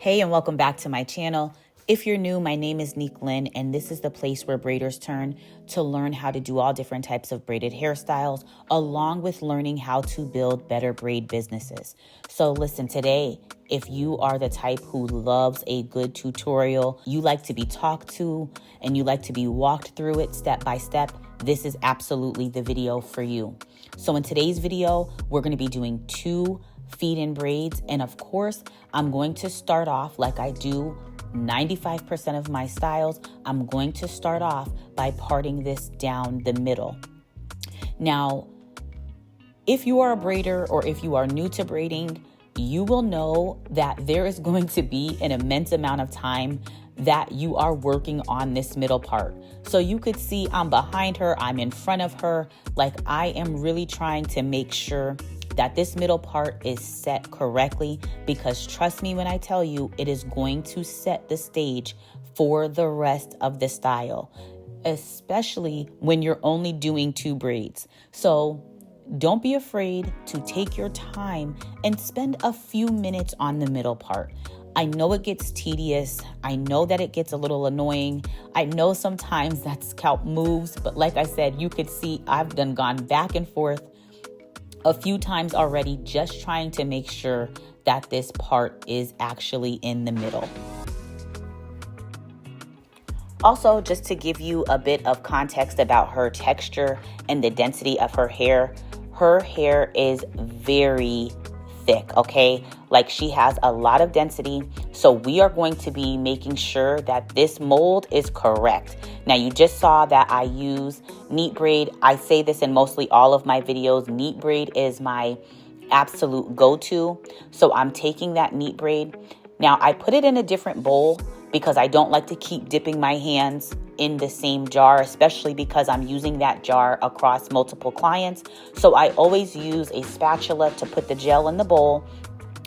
Hey, and welcome back to my channel. If you're new, my name is Neek Lynn, and this is the place where braiders turn to learn how to do all different types of braided hairstyles, along with learning how to build better braid businesses. So listen, today, if you are the type who loves a good tutorial, you like to be talked to, and you like to be walked through it step by step, this is absolutely the video for you. So in today's video, we're going to be doing 2 feed-in braids, and of course, I'm going to start off like I do 95% of my styles. I'm going to start off by parting this down the middle. Now, if you are a braider or if you are new to braiding, you will know that there is going to be an immense amount of time that you are working on this middle part. So you could see I'm behind her, I'm in front of her, like I am really trying to make sure that this middle part is set correctly, because trust me when I tell you, it is going to set the stage for the rest of the style, especially when you're only doing 2 braids. So don't be afraid to take your time and spend a few minutes on the middle part. I know it gets tedious. I know that it gets a little annoying. I know sometimes that scalp moves, but like I said, you could see I've gone back and forth a few times already, just trying to make sure that this part is actually in the middle. Also, just to give you a bit of context about her texture and the density of her hair is very thick, okay? Like, she has a lot of density. So we are going to be making sure that this mold is correct. Now, you just saw that I use neat braid. I say this in mostly all of my videos. Neat braid is my absolute go-to. So I'm taking that neat braid. Now, I put it in a different bowl because I don't like to keep dipping my hands in the same jar, especially because I'm using that jar across multiple clients. So I always use a spatula to put the gel in the bowl,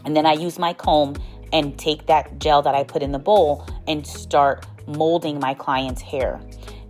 and then I use my comb and take that gel that I put in the bowl and start molding my client's hair.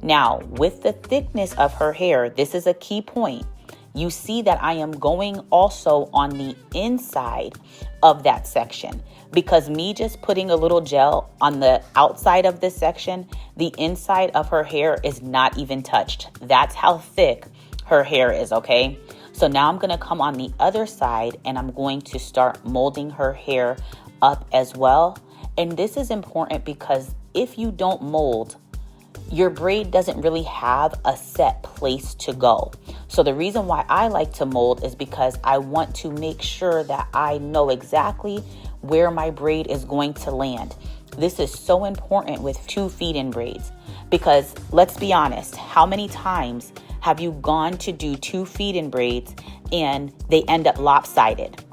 Now, with the thickness of her hair, this is a key point. You see that I am going also on the inside of that section, because me just putting a little gel on the outside of this section, the inside of her hair is not even touched. That's how thick her hair is, okay? So now I'm gonna come on the other side and I'm going to start molding her hair up as well. And this is important because if you don't mold, your braid doesn't really have a set place to go. So the reason why I like to mold is because I want to make sure that I know exactly where my braid is going to land. This is so important with 2 feed-in braids, because let's be honest, how many times have you gone to do 2 feed-in braids and they end up lopsided?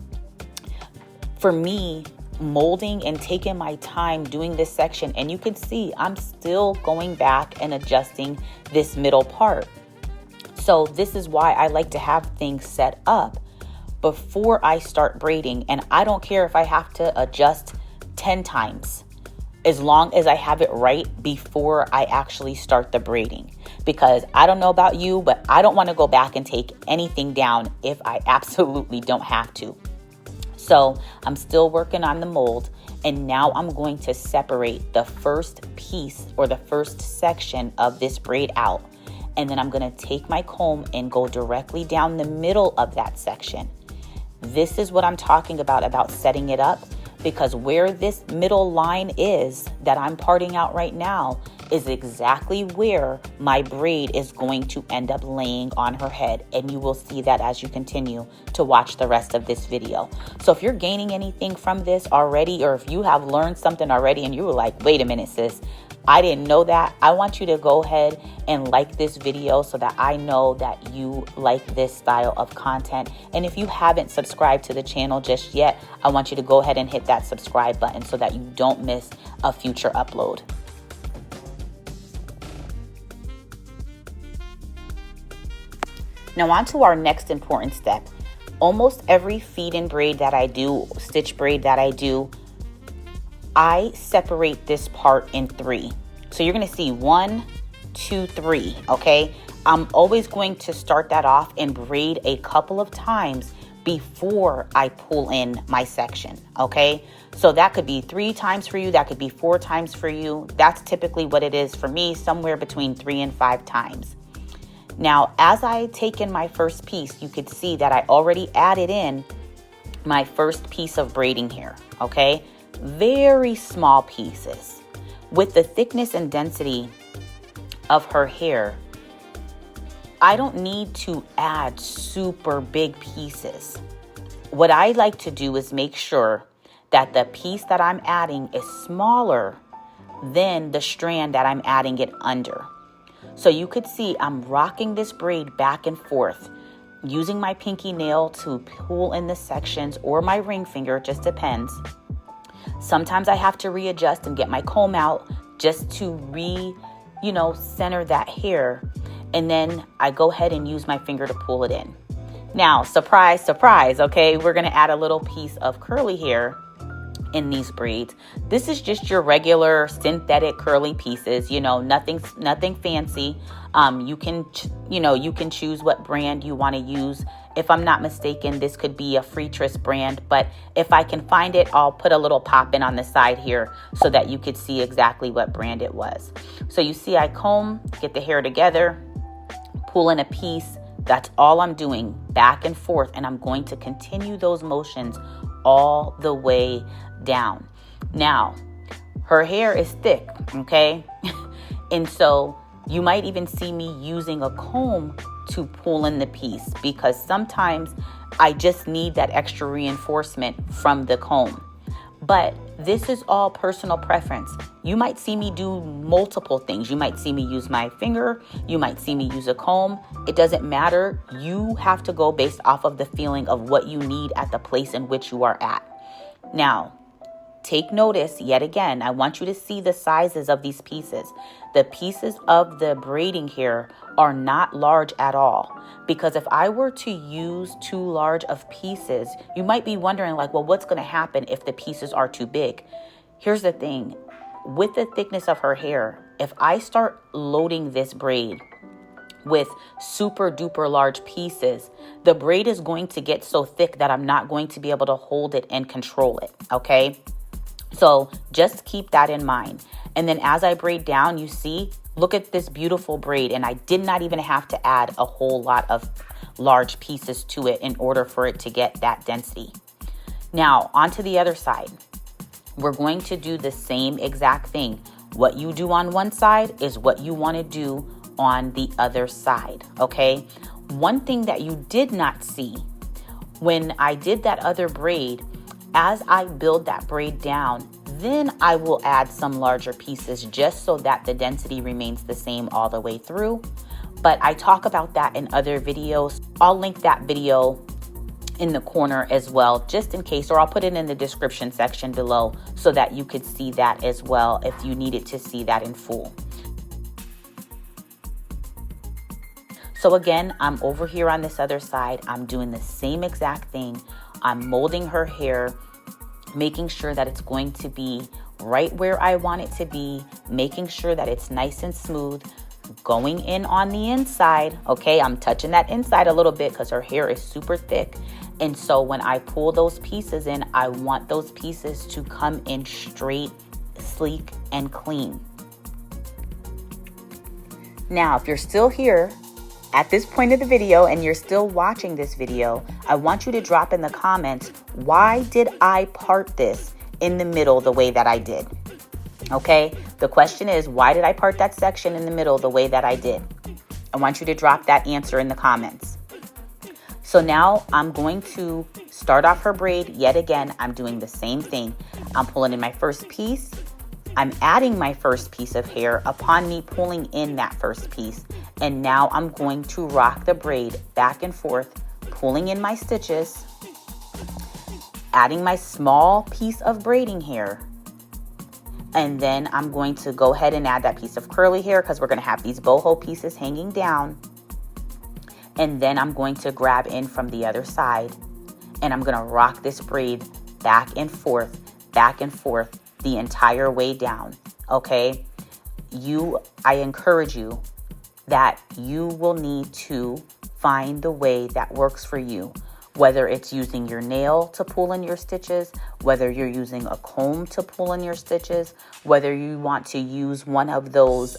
For me, molding and taking my time doing this section, and you can see I'm still going back and adjusting this middle part. So this is why I like to have things set up before I start braiding, and I don't care if I have to adjust 10 times as long as I have it right before I actually start the braiding, because I don't know about you, but I don't want to go back and take anything down if I absolutely don't have to. So I'm still working on the mold, and now I'm going to separate the first piece or the first section of this braid out. And then I'm going to take my comb and go directly down the middle of that section. This is what I'm talking about setting it up, because where this middle line is that I'm parting out right now is exactly where my braid is going to end up laying on her head. And you will see that as you continue to watch the rest of this video. So if you're gaining anything from this already, or if you have learned something already and you were like, wait a minute, sis, I didn't know that, I want you to go ahead and like this video so that I know that you like this style of content. And if you haven't subscribed to the channel just yet, I want you to go ahead and hit that subscribe button so that you don't miss a future upload. Now on to our next important step. Almost every feed-in braid that I do, stitch braid that I do, I separate this part in 3. So you're going to see 1, 2, 3, okay? I'm always going to start that off and braid a couple of times before I pull in my section, okay? So that could be 3 times for you, that could be 4 times for you. That's typically what it is for me, somewhere between 3 and 5 times. Now, as I take in my first piece, you could see that I already added in my first piece of braiding here, okay? Very small pieces. With the thickness and density of her hair, I don't need to add super big pieces. What I like to do is make sure that the piece that I'm adding is smaller than the strand that I'm adding it under. So you could see I'm rocking this braid back and forth, using my pinky nail to pull in the sections, or my ring finger, it just depends. Sometimes I have to readjust and get my comb out just to center that hair. And then I go ahead and use my finger to pull it in. Now, surprise, surprise, okay? We're gonna add a little piece of curly hair in these braids. This is just your regular synthetic curly pieces, nothing fancy. You can choose what brand you want to use. If I'm not mistaken, this could be a Freetress brand, but if I can find it, I'll put a little pop in on the side here so that you could see exactly what brand it was. So you see I comb, get the hair together, pull in a piece. That's all I'm doing, back and forth, and I'm going to continue those motions all the way down. Now, her hair is thick, okay? And so you might even see me using a comb to pull in the piece, because sometimes I just need that extra reinforcement from the comb. But this is all personal preference. You might see me do multiple things. You might see me use my finger. You might see me use a comb. It doesn't matter. You have to go based off of the feeling of what you need at the place in which you are at. Now, take notice yet again. I want you to see the sizes of these pieces. The pieces of the braiding here are not large at all. Because if I were to use too large of pieces, you might be wondering well, what's going to happen if the pieces are too big? Here's the thing. With the thickness of her hair, if I start loading this braid with super duper large pieces, the braid is going to get so thick that I'm not going to be able to hold it and control it, okay? So just keep that in mind. And then as I braid down, you see, look at this beautiful braid, and I did not even have to add a whole lot of large pieces to it in order for it to get that density. Now, onto the other side. We're going to do the same exact thing. What you do on one side is what you want to do on the other side, okay? One thing that you did not see when I did that other braid, as I build that braid down, then I will add some larger pieces just so that the density remains the same all the way through. But I talk about that in other videos. I'll link that video in the corner as well, just in case, or I'll put it in the description section below so that you could see that as well if you needed to see that in full. So again, I'm over here on this other side. I'm doing the same exact thing. I'm molding her hair, making sure that it's going to be right where I want it to be, making sure that it's nice and smooth, going in on the inside, okay? I'm touching that inside a little bit because her hair is super thick. And so when I pull those pieces in, I want those pieces to come in straight, sleek, and clean. Now, if you're still here at this point of the video and you're still watching this video, I want you to drop in the comments, why did I part this in the middle the way that I did? Okay, the question is, why did I part that section in the middle the way that I did? I want you to drop that answer in the comments. So now I'm going to start off her braid yet again. I'm doing the same thing. I'm pulling in my first piece. I'm adding my first piece of hair upon me pulling in that first piece. And now I'm going to rock the braid back and forth, pulling in my stitches, adding my small piece of braiding hair. And then I'm going to go ahead and add that piece of curly hair because we're going to have these boho pieces hanging down. And then I'm going to grab in from the other side and I'm going to rock this braid back and forth the entire way down. Okay. I encourage you that you will need to find the way that works for you. whether it's using your nail to pull in your stitches, whether you're using a comb to pull in your stitches, whether you want to use one of those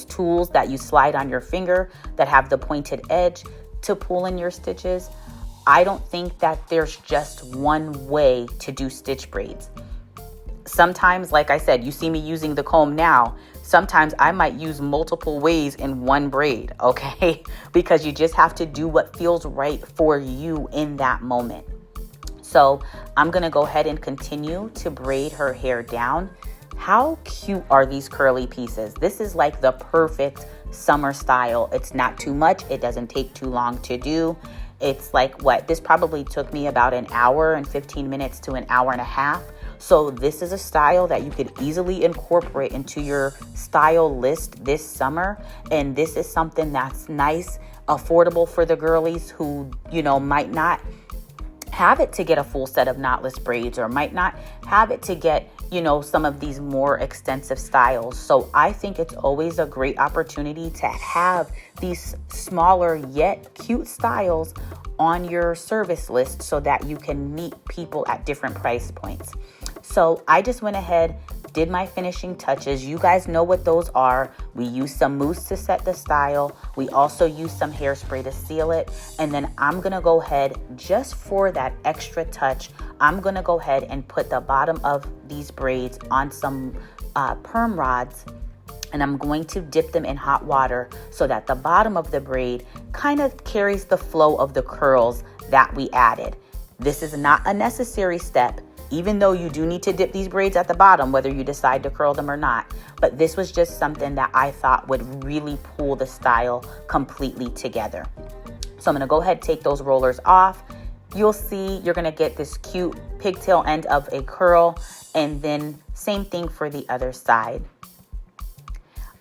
tools that you slide on your finger that have the pointed edge to pull in your stitches. I don't think that there's just one way to do stitch braids. Sometimes, like I said, you see me using the comb now. Sometimes I might use multiple ways in one braid, okay? Because you just have to do what feels right for you in that moment. So I'm gonna go ahead and continue to braid her hair down. How cute are these curly pieces? This is like the perfect summer style. It's not too much. It doesn't take too long to do. It's like this probably took me about an hour and 15 minutes to an hour and a half. So this is a style that you could easily incorporate into your style list this summer. And this is something that's nice, affordable for the girlies who, might not have it to get a full set of knotless braids or might not have it to get, some of these more extensive styles. So I think it's always a great opportunity to have these smaller yet cute styles on your service list so that you can meet people at different price points. So I just went ahead, did my finishing touches. You guys know what those are. We use some mousse to set the style. We also use some hairspray to seal it. And then I'm gonna go ahead, just for that extra touch, I'm gonna go ahead and put the bottom of these braids on some perm rods. And I'm going to dip them in hot water so that the bottom of the braid kind of carries the flow of the curls that we added. This is not a necessary step, even though you do need to dip these braids at the bottom, whether you decide to curl them or not. But this was just something that I thought would really pull the style completely together. So I'm gonna go ahead and take those rollers off. You'll see you're gonna get this cute pigtail end of a curl, and then same thing for the other side.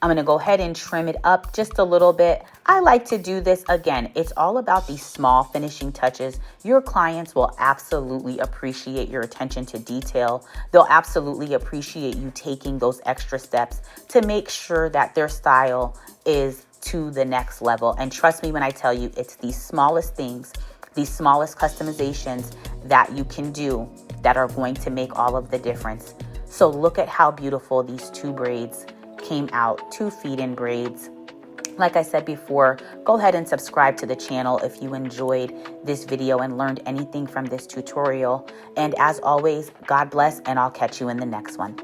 I'm gonna go ahead and trim it up just a little bit. I like to do this, again, it's all about these small finishing touches. Your clients will absolutely appreciate your attention to detail. They'll absolutely appreciate you taking those extra steps to make sure that their style is to the next level. And trust me when I tell you, it's these smallest things, these smallest customizations that you can do that are going to make all of the difference. So look at how beautiful these two braids came out, 2 feed-in braids. Like I said before, go ahead and subscribe to the channel if you enjoyed this video and learned anything from this tutorial. And as always, God bless, and I'll catch you in the next one.